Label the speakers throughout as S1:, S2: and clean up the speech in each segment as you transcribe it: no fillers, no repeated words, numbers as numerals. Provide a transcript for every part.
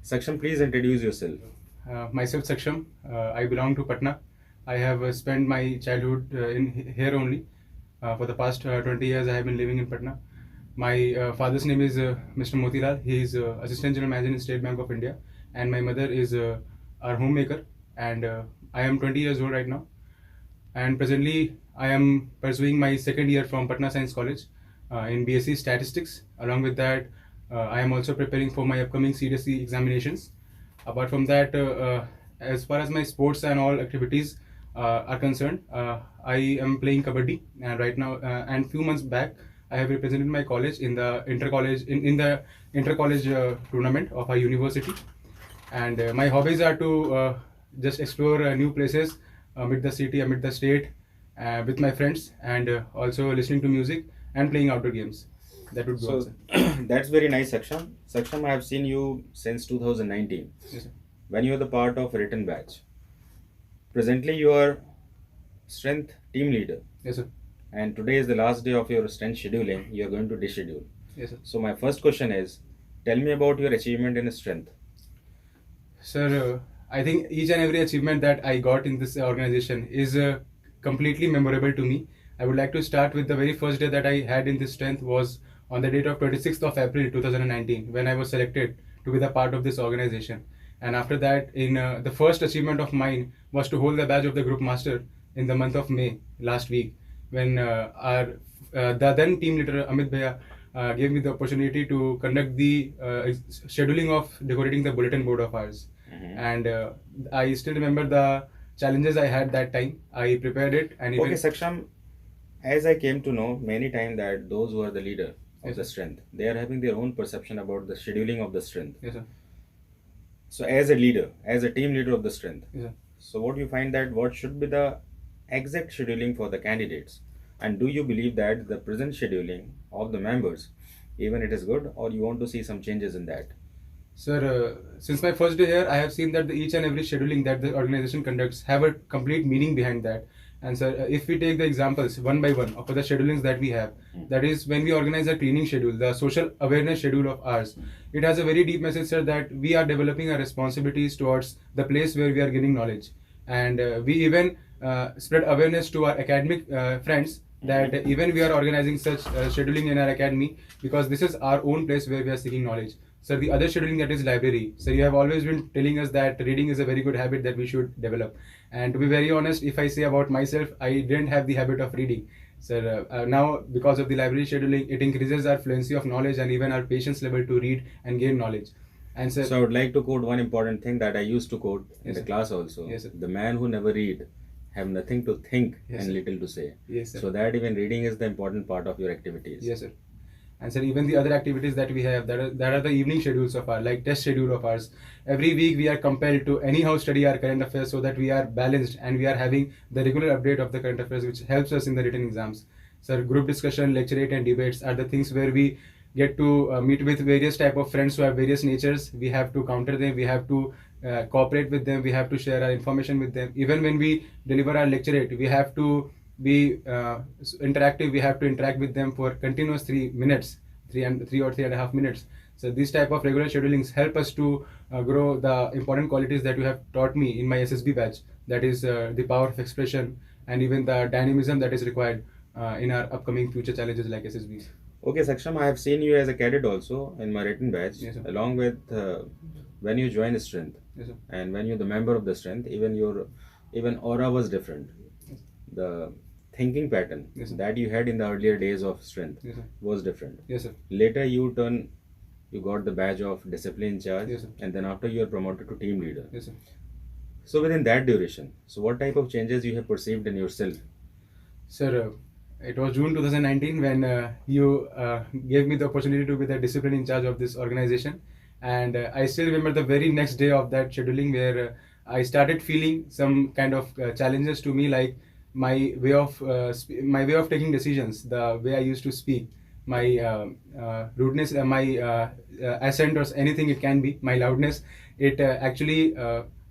S1: Saksham, please introduce yourself.
S2: Myself Saksham. I belong to Patna. I have spent my childhood in here only. For the past 20 years, I have been living in Patna. My father's name is Mr. Motilal. He is Assistant General Manager in State Bank of India, and my mother is our homemaker. And I am 20 years old right now. And presently, I am pursuing my second year from Patna Science College in BSc Statistics. Along with that, I am also preparing for my upcoming CDSE examinations. Apart from that, as far as my sports and all activities are concerned, I am playing kabaddi, and right now, and few months back, I have represented my college in the inter-college tournament of our university. And my hobbies are to just explore new places amid the city, amid the state, with my friends, and also listening to music and playing outdoor games. That would be all,
S1: So
S2: sir.
S1: that's very nice, Saksham. Saksham, I have seen you since 2019
S2: Yes, sir.
S1: when you were the part of written batch. Presently, you are strength team leader,
S2: Yes, sir.
S1: and today is the last day of your strength scheduling. You are going to deschedule.
S2: Yes, sir.
S1: So my first question is, tell me about your achievement in strength.
S2: Sir, I think each and every achievement that I got in this organization is completely memorable to me. I would like to start with the very first day that I had in this strength was on the date of 26th of April 2019 when I was selected to be the part of this organization. And after that, in the first achievement of mine was to hold the badge of the group master in the month of May last week when the then team leader Amit Bhaiya gave me the opportunity to conduct the scheduling of decorating the bulletin board of ours. And I still remember the challenges I had that time. I prepared it, and even
S1: Okay, Saksham, as I came to know many times that those who are the leader of
S2: Yes,
S1: the
S2: sir.
S1: strength, they are having their own perception about the scheduling of the strength.
S2: Yes, sir.
S1: So as a leader, as a team leader of the strength,
S2: Yes, sir.
S1: so what do you find that what should be the exact scheduling for the candidates? And do you believe that the present scheduling of the members, even it is good, or you want to see some changes in that?
S2: Sir, since my first day here, I have seen that each and every scheduling that the organization conducts have a complete meaning behind that. And sir, if we take the examples one by one of the schedulings that we have, that is when we organize a cleaning schedule, the social awareness schedule of ours, it has a very deep message, sir, that we are developing our responsibilities towards the place where we are gaining knowledge. And we even spread awareness to our academic friends that even we are organizing such scheduling in our academy because this is our own place where we are seeking knowledge. So the other scheduling, that is library. So you have always been telling us that reading is a very good habit that we should develop. And to be very honest, if I say about myself, I didn't have the habit of reading. So now because of the library scheduling, it increases our fluency of knowledge and even our patience level to read and gain knowledge. And
S1: So I would like to quote one important thing that I used to quote in
S2: Yes,
S1: the
S2: sir.
S1: class also.
S2: Yes, sir.
S1: The man who never read have nothing to think
S2: Yes,
S1: and
S2: sir.
S1: little to say.
S2: Yes, sir.
S1: So that even reading is the important part of your activities.
S2: Yes, sir. And sir, even the other activities that we have, that are the evening schedules of ours, like test schedule of ours. Every week we are compelled to anyhow study our current affairs so that we are balanced and we are having the regular update of the current affairs, which helps us in the written exams. Sir, group discussion, lecturate, and debates are the things where we get to meet with various type of friends who have various natures. We have to counter them. We have to cooperate with them. We have to share our information with them. Even when we deliver our lecturate, we have to be interactive. We have to interact with them for continuous 3 minutes, 3 or 3.5 minutes. So these type of regular schedulings help us to grow the important qualities that you have taught me in my SSB batch. That is the power of expression and even the dynamism that is required in our upcoming future challenges like SSBs.
S1: Okay, Saksham, I have seen you as a cadet also in my written batch,
S2: Yes, sir.
S1: along with when you join strength
S2: Yes, sir.
S1: and when you're the member of the strength, even your even aura was different.
S2: Yes.
S1: The thinking pattern
S2: Yes, sir.
S1: that you had in the earlier days of strength
S2: Yes, sir.
S1: was different.
S2: Yes, sir.
S1: Later you got the badge of discipline in charge,
S2: Yes, sir.
S1: and then after you are promoted to team leader.
S2: Yes, sir.
S1: So within that duration, so what type of changes you have perceived in yourself?
S2: Sir, it was June 2019 when you gave me the opportunity to be the discipline in charge of this organization. And I still remember the very next day of that scheduling where I started feeling some kind of challenges to me, like my way of taking decisions, the way I used to speak, my rudeness, my accent or anything it can be, my loudness, it actually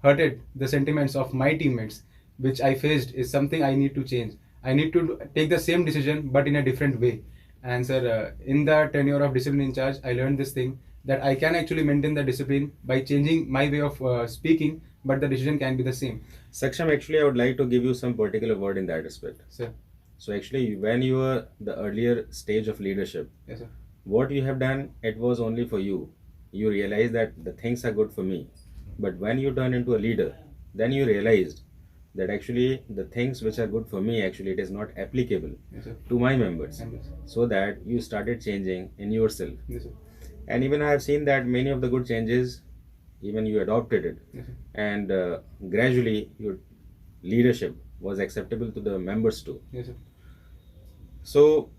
S2: hurted the sentiments of my teammates, which I faced is something I need to change. I need to take the same decision but in a different way. And sir, in the tenure of discipline in charge, I learned this thing that I can actually maintain the discipline by changing my way of speaking, but the decision can be the same.
S1: Saksham, actually, I would like to give you some particular word in that respect.
S2: Sir.
S1: So actually, when you were the earlier stage of leadership,
S2: Yes, sir.
S1: what you have done, it was only for you. You realized that the things are good for me. But when you turn into a leader, then you realized that actually the things which are good for me, actually it is not applicable
S2: Yes, sir.
S1: to my members.
S2: Members.
S1: So that you started changing in yourself.
S2: Yes, sir.
S1: And even I have seen that many of the good changes, even you adopted it.
S2: Yes, sir.
S1: And gradually your leadership was acceptable to the members too.
S2: Yes, sir.
S1: So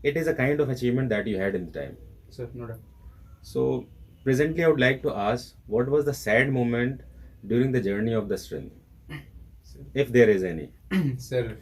S1: it is a kind of achievement that you had in the time.
S2: Sir, no doubt.
S1: So presently I would like to ask, what was the sad moment during the journey of the strength, if there is any?
S2: Sir.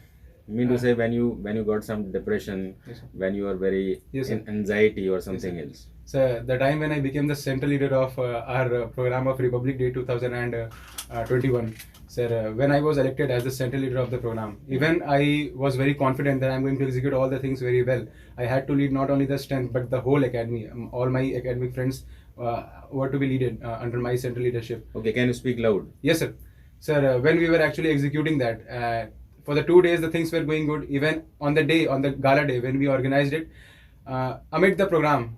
S1: Mean to say when you got some depression,
S2: Yes, sir.
S1: when you are very
S2: Yes, sir.
S1: in anxiety or something else.
S2: So the time when I became the central leader of our program of Republic Day 2021, sir, when I was elected as the central leader of the program, even I was very confident that I'm going to execute all the things very well. I had to lead not only the strength but the whole academy. All my academic friends were to be led under my central leadership.
S1: Okay, can you speak loud?
S2: Yes, sir. Sir, when we were actually executing that, for the 2 days the things were going good. Even on the day, on the gala day when we organized it, amid the program,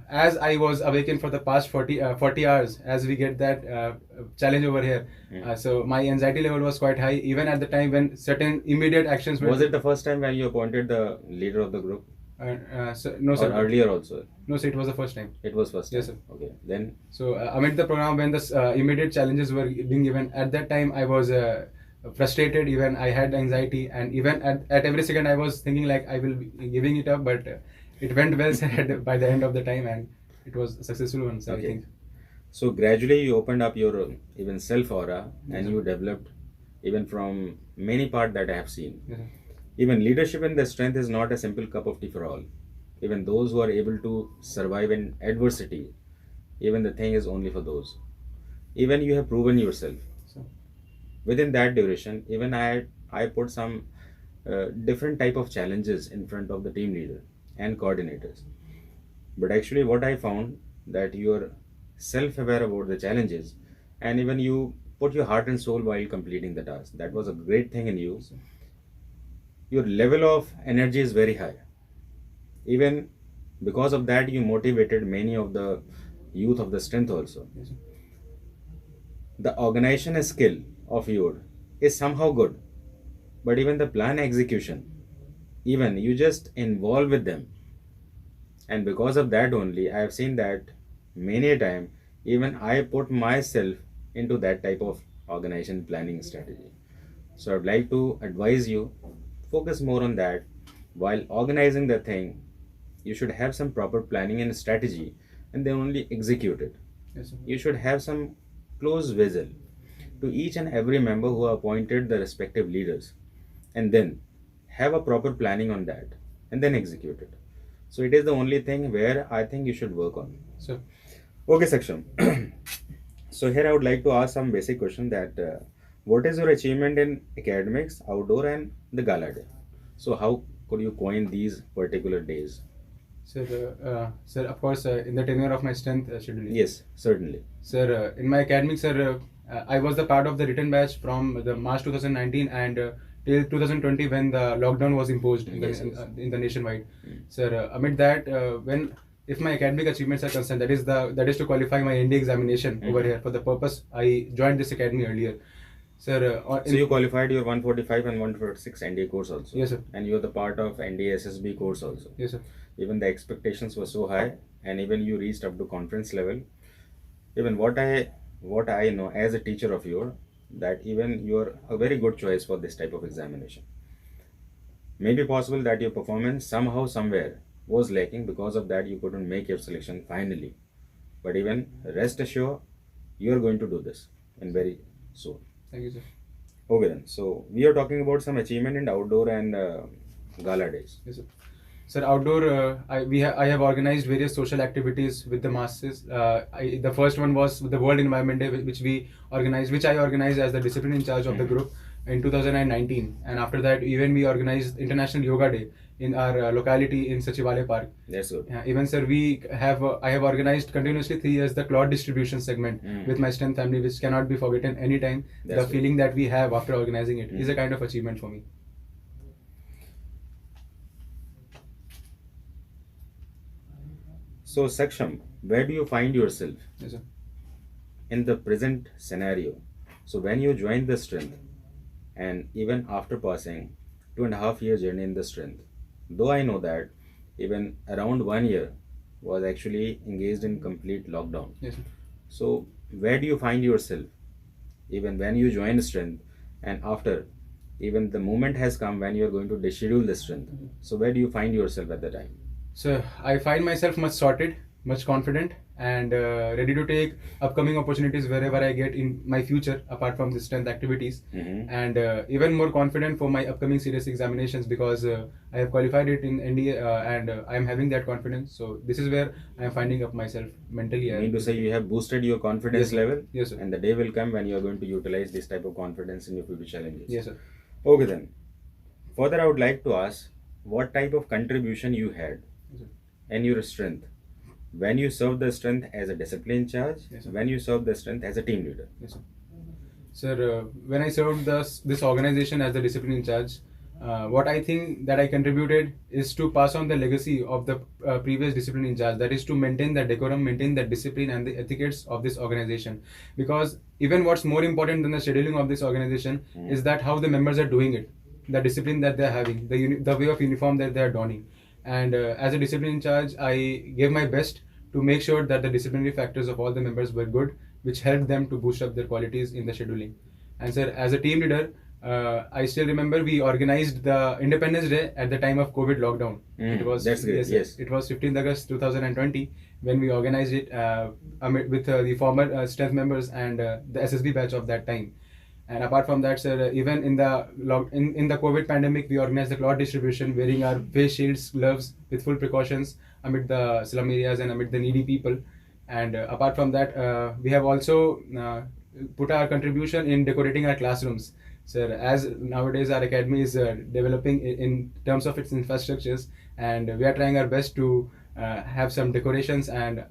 S2: as I was awakened for the past 40 hours, as we get that challenge over here, so my anxiety level was quite high. Even at the time when certain immediate actions were.
S1: Was it the first time when you appointed the leader of the group?
S2: No,
S1: Or
S2: sir.
S1: earlier also?
S2: No, sir. It was the first time.
S1: It was first time.
S2: Yes, sir.
S1: Okay, then
S2: So amid the program, when the immediate challenges were being given, at that time I was frustrated. Even I had anxiety, and even at every second I was thinking like I will be giving it up, but it went well said by the end of the time, and it was a successful one. So I
S1: okay.
S2: think.
S1: So gradually you opened up your even self aura, and
S2: Yes,
S1: you developed even from many part that I have seen.
S2: Yes, sir.
S1: Even leadership in the strength is not a simple cup of tea for all. Even those who are able to survive in adversity, even the thing is only for those. Even you have proven yourself.
S2: So,
S1: Within that duration, even I put some different type of challenges in front of the team leader and coordinators. But actually what I found that you are self-aware about the challenges, and even you put your heart and soul while completing the task. That was a great thing in you. Your level of energy is very high. Even because of that, you motivated many of the youth of the strength also.
S2: yes, sir.
S1: The organization skill of your is somehow good, but even the plan execution, even you just involve with them. And because of that only, I have seen that many a time, even I put myself into that type of organization planning strategy. So I'd like to advise you, focus more on that. While organizing the thing, you should have some proper planning and strategy, and then only execute it.
S2: Yes, sir.
S1: You should have some close vision to each and every member who are appointed the respective leaders, and then have a proper planning on that, and then execute it. So it is the only thing where I think you should work on.
S2: So,
S1: Okay, Saksham. So here I would like to ask some basic question that what is your achievement in academics, outdoor, and the gala day? So how could you coin these particular days?
S2: sir, of course, in the tenure of my strength scheduling.
S1: Yes, certainly.
S2: Sir, in my academics, sir, I was the part of the written batch from the March 2019 and till 2020 when the lockdown was imposed in the,
S1: Yes, yes.
S2: in the nationwide. Sir, amid that, when if my academic achievements are concerned, that is to qualify my ND examination over here. For the purpose, I joined this academy earlier. Sir,
S1: So you qualified your 145 and 146 NDA course also.
S2: Yes, sir.
S1: And you're the part of NDA SSB course also.
S2: Yes, sir.
S1: Even the expectations were so high, and even you reached up to conference level. Even what I know as a teacher of yours, that even you're a very good choice for this type of examination. Maybe possible that your performance somehow somewhere was lacking, because of that you couldn't make your selection finally. But even rest assured, you're going to do this in very soon.
S2: Thank you, sir.
S1: Okay then. So we are talking about some achievement in outdoor and gala days.
S2: Yes, sir. Sir, outdoor, I have organized various social activities with the masses. The first one was the World Environment Day, which I organized as the discipline in charge of the group in 2019. And after that, even we organized International Yoga Day in our locality in Sachivalaya Park.
S1: That's good.
S2: Even sir, I have organized continuously 3 years the cloth distribution segment with my strength family, which cannot be forgotten anytime.
S1: That's
S2: The
S1: good.
S2: feeling that we have after organizing it is a kind of achievement for me.
S1: So, Saksham, where do you find yourself
S2: Yes, sir.
S1: in the present scenario? So, when you joined the strength, and even after passing 2.5 year journey in the strength, though I know that even around 1 year was actually engaged in complete lockdown.
S2: Yes, sir.
S1: So, where do you find yourself even when you join strength and after? Even the moment has come when you are going to deschedule the strength. So, where do you find yourself at the time?
S2: So I find myself much sorted, much confident, and ready to take upcoming opportunities wherever I get in my future, apart from the strength activities, and even more confident for my upcoming serious examinations because I have qualified it in NDA and I am having that confidence. So this is where I am finding up myself mentally.
S1: I mean to say you have boosted your confidence
S2: Yes, sir.
S1: level,
S2: Yes, sir.
S1: and the day will come when you are going to utilize this type of confidence in your future challenges.
S2: Yes, sir.
S1: Okay, then. Further, I would like to ask what type of contribution you had
S2: Yes, sir.
S1: and your strength when you served the strength as a discipline charge,
S2: Yes, sir.
S1: when you served the strength as a team leader.
S2: Yes, sir. Sir, when I served this organization as the discipline in charge, what I think that I contributed is to pass on the legacy of the previous discipline in charge. That is to maintain the decorum, maintain the discipline and the etiquettes of this organization. Because even what's more important than the scheduling of this organization is that how the members are doing it, the discipline that they're having, the way of uniform that they're donning. And as a discipline in charge, I gave my best to make sure that the disciplinary factors of all the members were good, which helped them to boost up their qualities in the scheduling. And sir, as a team leader, I still remember we organized the Independence Day at the time of COVID lockdown. It was
S1: That's great. Yes.
S2: It was 15th August 2020 when we organized it with the former strength members and the SSB batch of that time. And apart from that, sir, even in the in the COVID pandemic, we organized the cloth distribution, wearing our face shields, gloves with full precautions amid the slum areas and amid the needy people. And apart from that, we have also put our contribution in decorating our classrooms. Sir, as nowadays our academy is developing in terms of its infrastructures, and we are trying our best to have some decorations and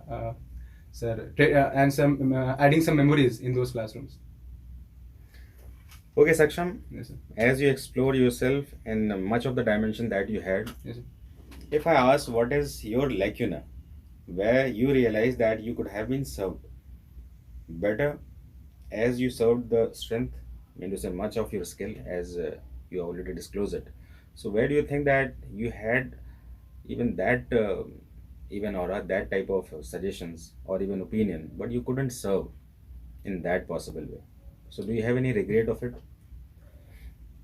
S2: and some adding some memories in those classrooms.
S1: Okay, Saksham,
S2: Yes, sir.
S1: as you explore yourself in much of the dimension that you had,
S2: Yes, sir.
S1: if I ask what is your lacuna, where you realize that you could have been served better as you served the strength, I mean to say much of your skill as you already disclosed it. So where do you think that you had even that even or that type of suggestions or even opinion, but you couldn't serve in that possible way? So do you have any regret of it?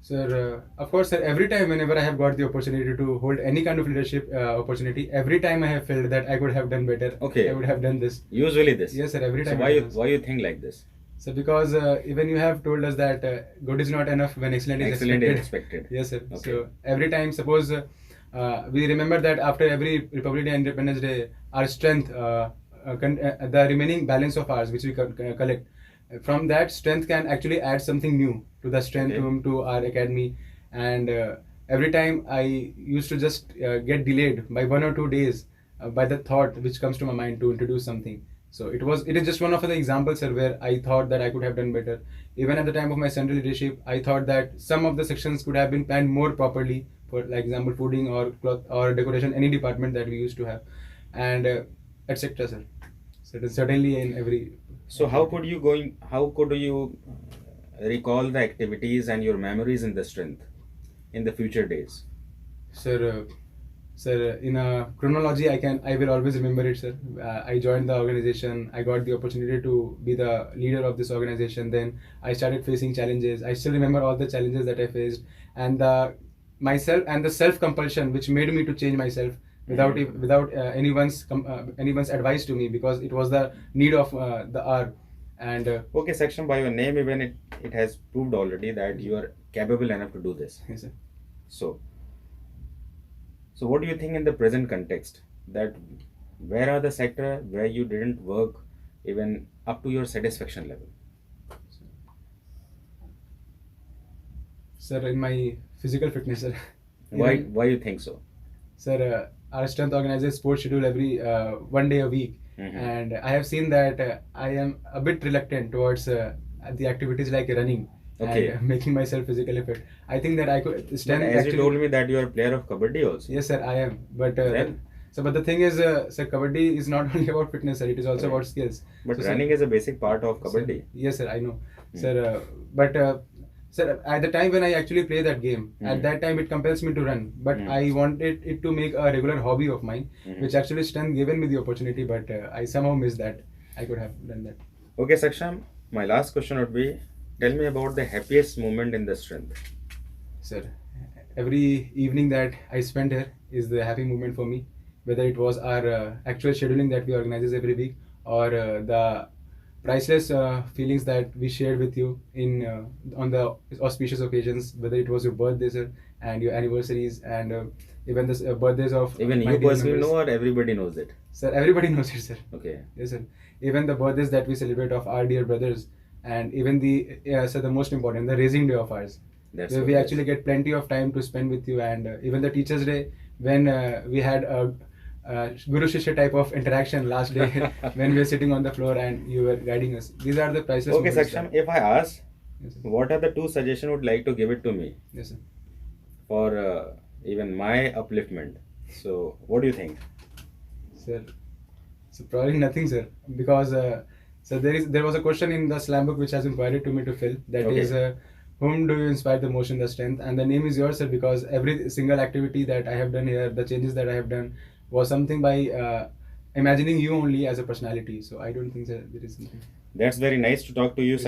S2: Sir, of course, sir, every time whenever I have got the opportunity to hold any kind of leadership opportunity, every time I have felt that I could have done better.
S1: Okay.
S2: I would have done this.
S1: Usually this.
S2: Yes, sir, every time.
S1: So why you think like this?
S2: So because even you have told us that good is not enough when excellent is
S1: Excellent
S2: expected.
S1: is expected.
S2: Yes, sir.
S1: Okay.
S2: So every time, suppose we remember that after every Republic Day and Independence Day, our strength, the remaining balance of ours, which we collect, from that strength can actually add something new to the strength
S1: Okay.
S2: room, to our academy. And every time I used to just get delayed by 1 or 2 days by the thought which comes to my mind to introduce something. So it is just one of the examples, sir, where I thought that I could have done better. Even at the time of my central leadership, I thought that some of the sections could have been planned more properly, for like example fooding or cloth or decoration, any department that we used to have, and etc. Sir. So it is certainly in every.
S1: So how could you recall the activities and your memories in the strength in the future days?
S2: Sir, in a chronology, I will always remember it, sir. I joined the organization. I got the opportunity to be the leader of this organization. Then I started facing challenges. I still remember all the challenges that I faced, and the self compulsion which made me to change myself without anyone's advice to me, because it was the need of the hour. And
S1: Okay, Saksham, by your name, even it has proved already that you are capable enough to do this.
S2: yes, sir.
S1: So what do you think in the present context, that where are the sector where you didn't work even up to your satisfaction level?
S2: Sir, in my physical fitness, sir.
S1: Why you think so?
S2: Sir, our strength organizes sports schedule every 1 day a week, and I have seen that I am a bit reluctant towards the activities like running
S1: Okay.
S2: and making myself physically fit. I think that I could
S1: But
S2: strength
S1: as you
S2: actually.
S1: told me that you are a player of kabaddi also.
S2: Yes, sir, I am. But
S1: Then?
S2: but the thing is, sir, kabaddi is not only about fitness, sir. It is also
S1: Right.
S2: about skills.
S1: But
S2: So, sir,
S1: running is a basic part of kabaddi.
S2: yes, sir, I know, sir. But sir, at the time when I actually play that game, at that time it compels me to run. But I wanted it to make a regular hobby of mine, which actually strength given me the opportunity. But I somehow missed that. I could have done that.
S1: Okay, Saksham, my last question would be, tell me about the happiest moment in the strength.
S2: Sir, every evening that I spend here is the happy moment for me. Whether it was our actual scheduling that we organize every week, or the priceless feelings that we shared with you in on the auspicious occasions, whether it was your birthdays, sir, and your anniversaries, and even the birthdays of
S1: Even
S2: my
S1: you
S2: team
S1: personally
S2: members.
S1: know or everybody knows it?
S2: Sir, everybody knows it, sir.
S1: Okay.
S2: Yes, sir. Even the birthdays that we celebrate of our dear brothers, and even the sir, the most important, the raising day of ours,
S1: That's
S2: where
S1: so
S2: we
S1: nice.
S2: actually get plenty of time to spend with you, and even the Teachers' Day, when we had a Guru Shishya type of interaction last day, when we were sitting on the floor and you were guiding us. These are the priceless
S1: Okay,
S2: moments.
S1: Saksham,
S2: that-
S1: if I ask,
S2: Yes, sir.
S1: what are the 2 suggestions you would like to give it to me
S2: Yes, sir.
S1: for even my upliftment? So, what do you think?
S2: Sir, so probably nothing, sir, because so there was a question in the slam book which has been provided to me to fill. That
S1: Okay.
S2: is, whom do you inspire the most in the strength? And the name is yours, sir, because every single activity that I have done here, the changes that I have done, was something by imagining you only as a personality. So I don't think, sir, there is something.
S1: That's very nice to talk to you, Saksham.